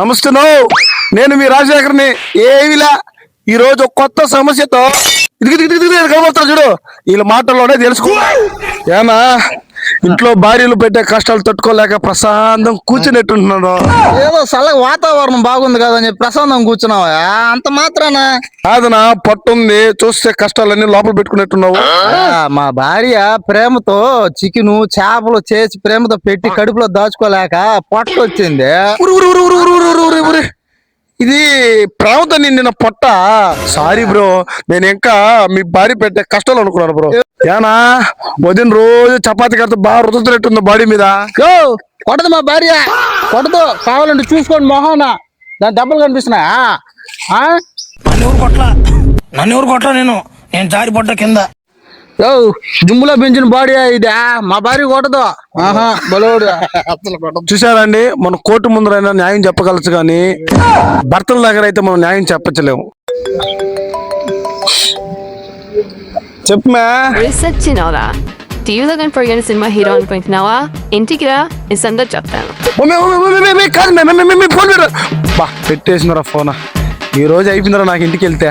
నమస్తే నేను మీ రాజశేఖర్ని. ఏమిలా ఈ రోజు కొత్త సమస్యతో కనబడతా చూడు, వీళ్ళ మాటల్లోనే తెలుసుకో. ఏనా ఇంట్లో భార్యలు పెట్టే కష్టాలు తట్టుకోలేక ప్రశాంతం కూర్చున్నట్టుంటున్నాను. ఏదో చల్లగా వాతావరణం బాగుంది కదా అని చెప్పి ప్రశాంతం కూర్చున్నావా? అంత మాత్రానా కాదనా, పట్టుంది చూస్తే కష్టాలన్నీ లోపల పెట్టుకున్నట్టున్నావు. మా భార్య ప్రేమతో చికెను చేపలు చేసి ప్రేమతో పెట్టి కడుపులో దాచుకోలేక పొట్ట వచ్చింది. ఇది ప్రేమతో నిండిన పొట్ట. సారీ బ్రో, నేను ఇంకా మీ భార్య పెట్టే కష్టాలు అనుకున్నాను బ్రో. ఏనా వదిన రోజు చపాతి కడితే బాగా రుతుతున్నట్టుంది బాడీ మీద. కొట్టదు మా భార్య, కొట్టదు. కావాలంటే చూసుకోండి మొహాన దాని దెబ్బలు కనిపిస్తున్నా. నన్ను ఎవరు కొట్లా? నేను జారి పడ్డ కింద. జిమ్ములో పెంచిన బాడీ ఇదా? మా భార్య కొట్టదు. బలోడు చూసారండి, మన కోర్టు ముందరైనా న్యాయం చెప్పగలచ్చు కానీ భర్తల దగ్గర అయితే మనం న్యాయం చెప్పలేము. చెప్పమా. రిసెర్చినవరా? టీవీ దగ్గర పరిగణ సినిమా హీరో అనుకుంటున్నావా? ఇంటికి రా, ఈ సంగతి చెప్తాను. పెట్టేసినరా ఫోన్. ఈ రోజు అయిపోయిందరా నాకు ఇంటికి వెళ్తే.